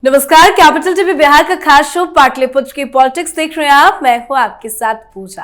नमस्कार, capital TV Bihar का खास शो पाटलिपुत्र की पॉलिटिक्स देख रहे हैं आप। मैं हूं आपके साथ पूजा।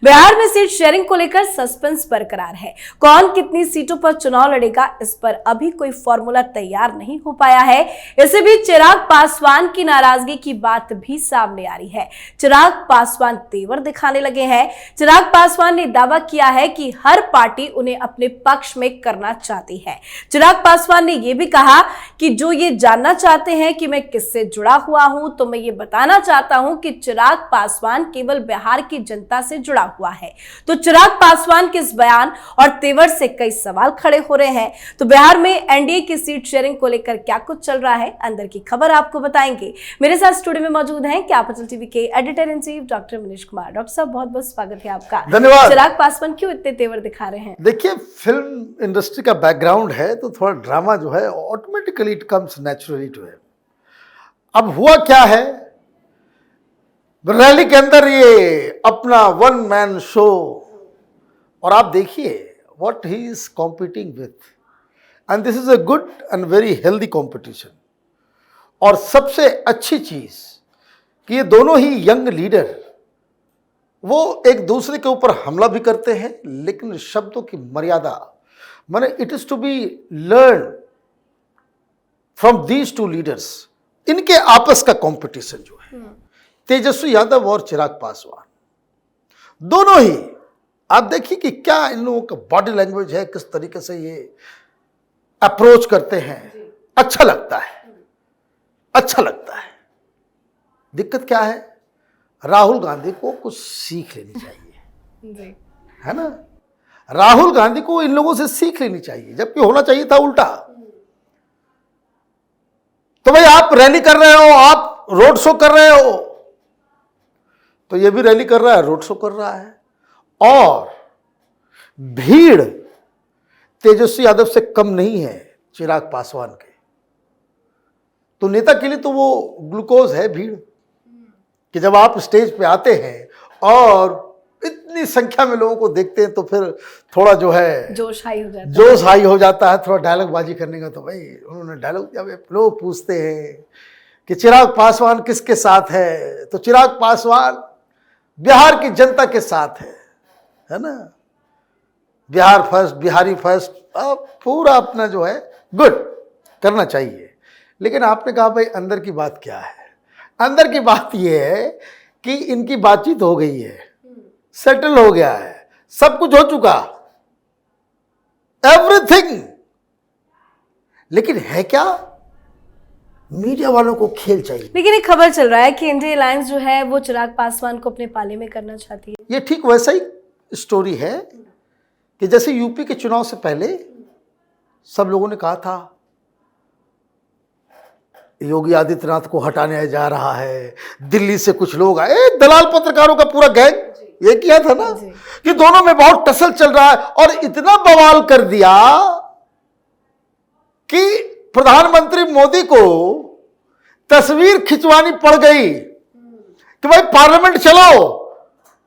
बिहार में सीट शेयरिंग को लेकर सस्पेंस बरकरार है। कौन कितनी सीटों पर चुनाव लड़ेगा, इस पर अभी कोई फॉर्मूला तैयार नहीं हो पाया है। इसी बीच चिराग पासवान की नाराजगी की बात भी सामने आ रही है। चिराग पासवान तेवर दिखाने लगे हैं। चिराग पासवान ने दावा किया है कि हर पार्टी उन्हें अपने पक्ष में करना चाहती है। चिराग पासवान ने यह भी कहा कि जो ये जानना चाहते हैं कि मैं किससे जुड़ा हुआ हूं, तो मैं ये बताना चाहता हूं कि चिराग पासवान केवल बिहार की जनता से जुड़ा हुआ है। तो चिराग पासवान के इस बयान और तेवर से कई सवाल खड़े हो रहे हैं। तो बिहार में एनडीए की सीट शेयरिंग को लेकर क्या कुछ चल रहा है, अंदर की खबर आपको बताएंगे। मेरे साथ स्टूडियो में मौजूद हैं कैपिटल टीवी के editor in chief doctor Manish Kumar. Doctor साहब, बहुत बहुत स्वागत है आपका। धन्यवाद। चिराग पासवान क्यों इतने तेवर दिखा रहे हैं? देखिए, फिल्म इंडस्ट्री का बैकग्राउंड है तो थोड़ा ड्रामा जो है automatically it comes naturally to him. अब हुआ क्या है, रैली के अंदर ये अपना वन मैन शो, और आप देखिए what he is competing with, and this is a good and very healthy competition. और सबसे अच्छी चीज कि ये दोनों ही यंग लीडर वो एक दूसरे के ऊपर हमला भी करते हैं, लेकिन शब्दों की मर्यादा, माने it is to be learn from these two leaders. इनके आपस का कंपटीशन जो है, तेजस्वी यादव और चिराग पासवान दोनों ही, आप देखिए कि क्या इन लोगों का बॉडी लैंग्वेज है, किस तरीके से ये अप्रोच करते हैं। अच्छा लगता है, अच्छा लगता है। दिक्कत क्या है, राहुल गांधी को कुछ सीख लेनी चाहिए, है ना। राहुल गांधी को इन लोगों से सीख लेनी चाहिए, जबकि होना चाहिए था उल्टा। तो भाई आप रैली कर रहे हो, आप रोड शो कर रहे हो, तो ये भी रैली कर रहा है, रोड शो कर रहा है, और भीड़ तेजस्वी यादव से कम नहीं है चिराग पासवान के। तो नेता के लिए तो वो ग्लूकोज है भीड़, कि जब आप स्टेज पे आते हैं और इतनी संख्या में लोगों को देखते हैं तो फिर थोड़ा जो है जोश हाई हो जाता है, थोड़ा डायलॉग बाजी करने का। तो भाई उन्होंने डायलॉग, जब लोग पूछते हैं कि चिराग पासवान किसके साथ है, तो चिराग पासवान बिहार की जनता के साथ है ना। बिहार फर्स्ट, बिहारी फर्स्ट, पूरा अपना जो है गुड करना चाहिए। लेकिन आपने कहा भाई अंदर की बात क्या है। अंदर की बात यह है कि इनकी बातचीत हो गई है, सेटल हो गया है, सब कुछ हो चुका, एवरीथिंग। लेकिन है क्या, मीडिया वालों को खेल चाहिए। लेकिन एक खबर चल रहा है कि इंडिया अलायंस जो है वो चिराग पासवान को अपने पाले में करना चाहती है। ये ठीक वैसा ही स्टोरी है कि जैसे यूपी के चुनाव से पहले सब लोगों ने कहा था योगी आदित्यनाथ को हटाने जा रहा है, दिल्ली से कुछ लोग आए, दलाल पत्रकारों का पूरा गैंग ये किया था ना, कि दोनों में बहुत टसल चल रहा है, और इतना बवाल कर दिया कि प्रधानमंत्री मोदी को तस्वीर खिंचवानी पड़ गई कि भाई पार्लियामेंट चलो,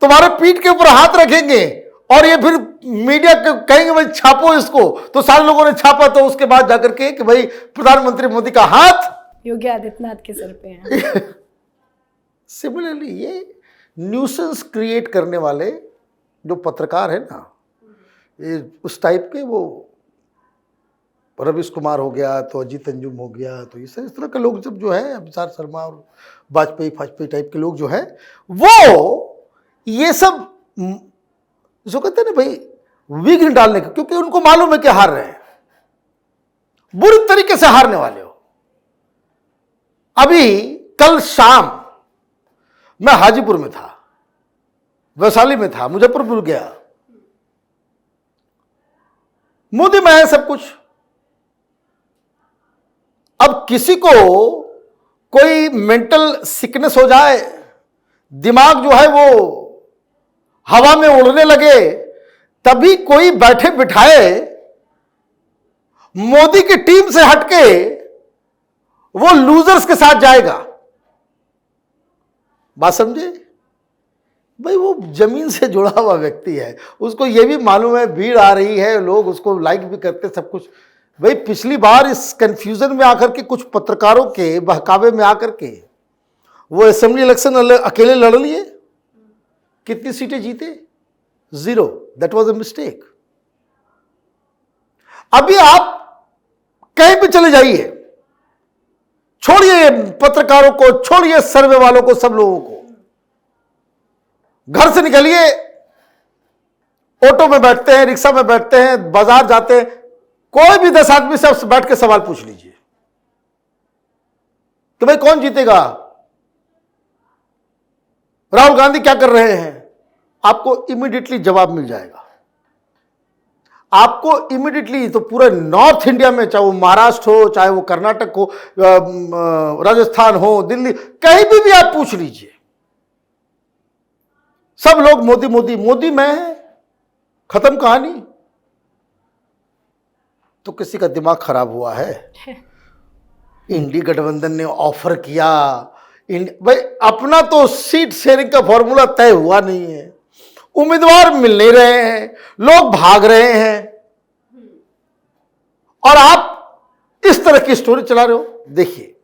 तुम्हारे पीठ के ऊपर हाथ रखेंगे, और ये फिर मीडिया कहेंगे भाई छापो इसको। तो सारे लोगों ने छापा, तो उसके बाद जाकर के कि भाई प्रधानमंत्री मोदी का हाथ योगी आदित्यनाथ के सर पे है। सिमिलरली ये न्यूसेंस क्रिएट करने वाले जो पत्रकार है ना, ये उस टाइप के, वो रवीश कुमार हो गया, तो अजीत अंजुम हो गया, तो इस तरह के लोग जब जो है, अभिसार शर्मा और वाजपेयी टाइप के लोग जो है, वो ये सब जो कहते हैं ना भाई विघ्न डालने का, क्योंकि उनको मालूम है कि हार रहे हैं, बुरी तरीके से हारने वाले हो। अभी कल शाम मैं हाजीपुर में था, वैशाली में था, मुजफ्फरपुर गया, मोदी में है सब कुछ। अब किसी को कोई मेंटल सिकनेस हो जाए, दिमाग जो है वो हवा में उड़ने लगे, तभी कोई बैठे बिठाए मोदी की टीम से हटके वो लूजर्स के साथ जाएगा। बात समझे भाई, वो जमीन से जुड़ा हुआ व्यक्ति है, उसको ये भी मालूम है भीड़ आ रही है, लोग उसको लाइक भी करते सब कुछ, भाई पिछली बार इस कंफ्यूजन में आकर के कुछ पत्रकारों के बहकावे में आकर के वो असेंबली इलेक्शन अकेले लड़ लिए, कितनी सीटें जीते? 0। That was a mistake. अभी आप कहीं भी चले जाइए, छोड़िए पत्रकारों को, छोड़िए सर्वे वालों को, सब लोगों को, घर से निकलिए, ऑटो में बैठते हैं, रिक्शा में बैठते हैं, बाजार जाते हैं, कोई भी 10 आदमी से आप बैठ के सवाल पूछ लीजिए कि भाई कौन जीतेगा, राहुल गांधी क्या कर रहे हैं, आपको इमीडिएटली जवाब मिल जाएगा। आपको इमीडिएटली, तो पूरे नॉर्थ इंडिया में, चाहे वो महाराष्ट्र हो, चाहे वो कर्नाटक हो, राजस्थान हो, दिल्ली, कहीं भी आप पूछ लीजिए, सब लोग मोदी मोदी मोदी मैं है, खत्म कहानी। तो किसी का दिमाग खराब हुआ है। इंडी गठबंधन ने ऑफर किया, भाई अपना तो सीट शेयरिंग का फॉर्मूला तय हुआ नहीं है, उम्मीदवार मिल नहीं रहे हैं, लोग भाग रहे हैं, और आप इस तरह की स्टोरी चला रहे हो। देखिए,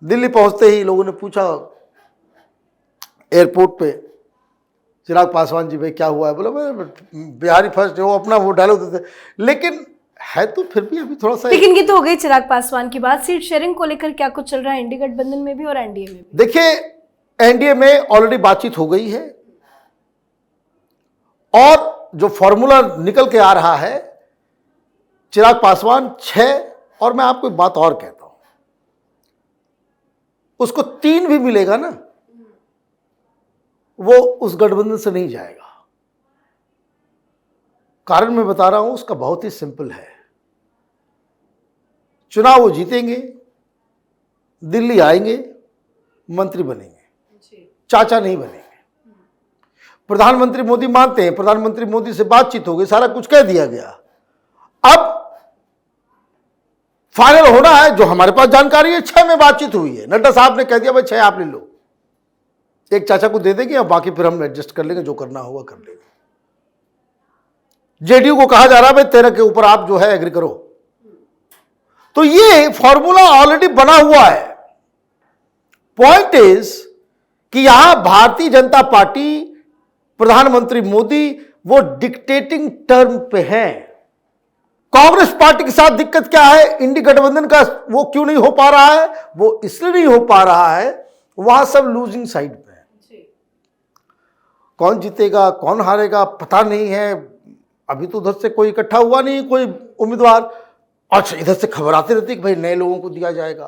दिल्ली पहुंचते ही लोगों ने पूछा एयरपोर्ट पे, चिराग पासवान जी भाई क्या हुआ है? बोला बिहारी फर्स्ट, वो अपना वो डायलॉग देते, लेकिन है तो फिर भी अभी थोड़ा सा। लेकिन ये तो हो गई चिराग पासवान की बात। सीट शेयरिंग को लेकर क्या कुछ चल रहा है इंडी गठबंधन में भी और एनडीए में भी? देखिए, एनडीए में ऑलरेडी बातचीत हो गई है, और जो फॉर्मूला निकल के आ रहा है, चिराग पासवान 6, और मैं आपको एक बात और कहता हूं, उसको 3 भी मिलेगा ना, वो उस गठबंधन से नहीं जाएगा। कारण मैं बता रहा हूं, उसका बहुत ही सिंपल है। चुनाव वो जीतेंगे, दिल्ली आएंगे, मंत्री बनेंगे, चाचा नहीं बनेंगे। प्रधानमंत्री मोदी मानते हैं, प्रधानमंत्री मोदी से बातचीत हो गई, सारा कुछ कह दिया गया। अब फाइनल होना है, जो हमारे पास जानकारी है, 6 में बातचीत हुई है। नड्डा साहब ने कह दिया भाई 6 आप ले लो, एक चाचा को दे देंगे, और बाकी फिर हम एडजस्ट कर लेंगे, जो करना होगा कर लेंगे। जेडीयू को कहा जा रहा है भाई 13 के ऊपर आप जो है एग्री करो। तो ये फॉर्मूला ऑलरेडी बना हुआ है। पॉइंट इज कि यहां भारतीय जनता पार्टी, प्रधानमंत्री मोदी, वो डिक्टेटिंग टर्म पे हैं। कांग्रेस पार्टी के साथ दिक्कत क्या है? इंडी गठबंधन का वो क्यों नहीं हो पा रहा है? वो इसलिए नहीं हो पा रहा है, वहां सब लूजिंग साइड पे है। कौन जीतेगा कौन हारेगा पता नहीं है। अभी तो उधर से कोई इकट्ठा हुआ नहीं, कोई उम्मीदवार। अच्छा, इधर से खबर आती रहती है कि भाई नए लोगों को दिया जाएगा,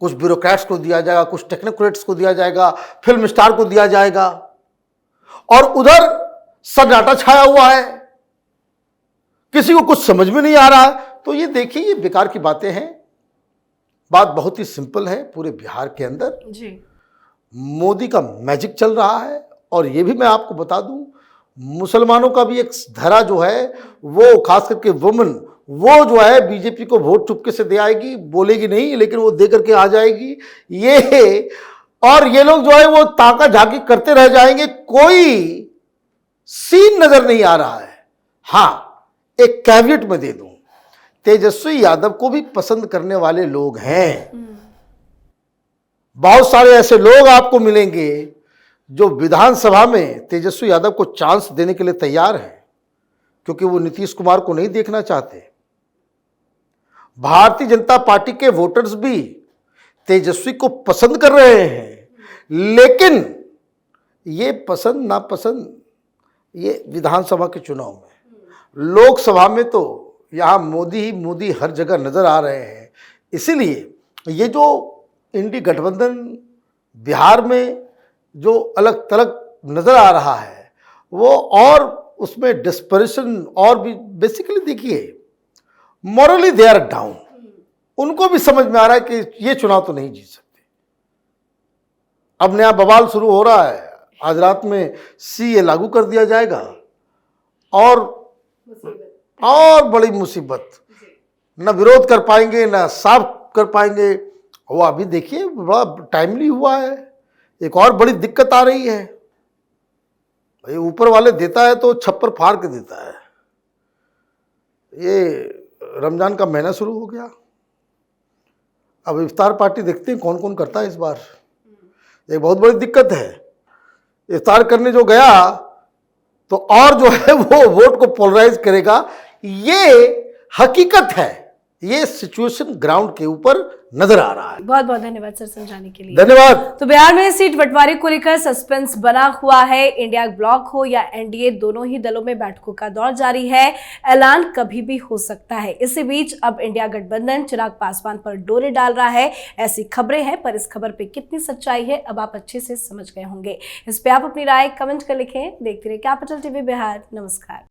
कुछ ब्यूरोक्रेट्स को दिया जाएगा, कुछ टेक्नोक्रेट्स को दिया जाएगा, फिल्म स्टार को दिया जाएगा, और उधर सन्नाटा छाया हुआ है, किसी को कुछ समझ में नहीं आ रहा है। तो ये देखिए, ये बेकार की बातें हैं। बात बहुत ही सिंपल है। पूरे बिहार के अंदर जी मोदी का मैजिक चल रहा है। और ये भी मैं आपको बता दूं, मुसलमानों का भी एक धरा जो है, वो खास करके वुमन, वो जो है बीजेपी को वोट चुपके से दे आएगी, बोलेगी नहीं, लेकिन वो दे करके आ जाएगी। ये और ये लोग जो है वो ताका झाकी करते रह जाएंगे, कोई सीन नजर नहीं आ रहा है। हाँ, एक कैविएट में दे दूं, तेजस्वी यादव को भी पसंद करने वाले लोग हैं। बहुत सारे ऐसे लोग आपको मिलेंगे जो विधानसभा में तेजस्वी यादव को चांस देने के लिए तैयार हैं, क्योंकि वो नीतीश कुमार को नहीं देखना चाहते। भारतीय जनता पार्टी के वोटर्स भी तेजस्वी को पसंद कर रहे हैं, लेकिन ये पसंद नापसंद ये विधानसभा के चुनाव में, लोकसभा में तो यहां मोदी ही मोदी हर जगह नजर आ रहे हैं। इसीलिए ये जो इंडी गठबंधन बिहार में जो अलग तलग नजर आ रहा है, वो और उसमें डिस्परेशन, और भी बेसिकली देखिए मॉरली दे आर डाउन। उनको भी समझ में आ रहा है कि ये चुनाव तो नहीं जीत सकते। अब नया बवाल शुरू हो रहा है, आज रात में सीए लागू कर दिया जाएगा, और बड़ी मुसीबत, न विरोध कर पाएंगे न साफ कर पाएंगे। वो अभी देखिए बड़ा टाइमली हुआ है। एक और बड़ी दिक्कत आ रही है, भाई ऊपर वाले देता है तो छप्पर फाड़ के देता है। ये रमजान का महीना शुरू हो गया। अब इफ्तार पार्टी देखते हैं कौन कौन करता है इस बार। एक बहुत बड़ी दिक्कत है, इफ्तार करने जो गया तो और जो है वो वोट को पोलराइज करेगा। ये हकीकत है, ये सिचुएशन ग्राउंड के ऊपर नजर आ रहा है। बहुत बहुत धन्यवाद सर समझाने के लिए। धन्यवाद। तो बिहार में सीट बंटवारे को लेकर सस्पेंस बना हुआ है। इंडिया ब्लॉक हो या एनडीए, दोनों ही दलों में बैठकों का दौर जारी है। ऐलान कभी भी हो सकता है। इसी बीच अब इंडिया गठबंधन चिराग पासवान पर डोरे डाल रहा है, ऐसी खबरें हैं। पर इस खबर पे कितनी सच्चाई है अब आप अच्छे से समझ गए होंगे। इस पे आप अपनी राय कमेंट कर लिखें। देखते रहिए कैपिटल टीवी बिहार। नमस्कार।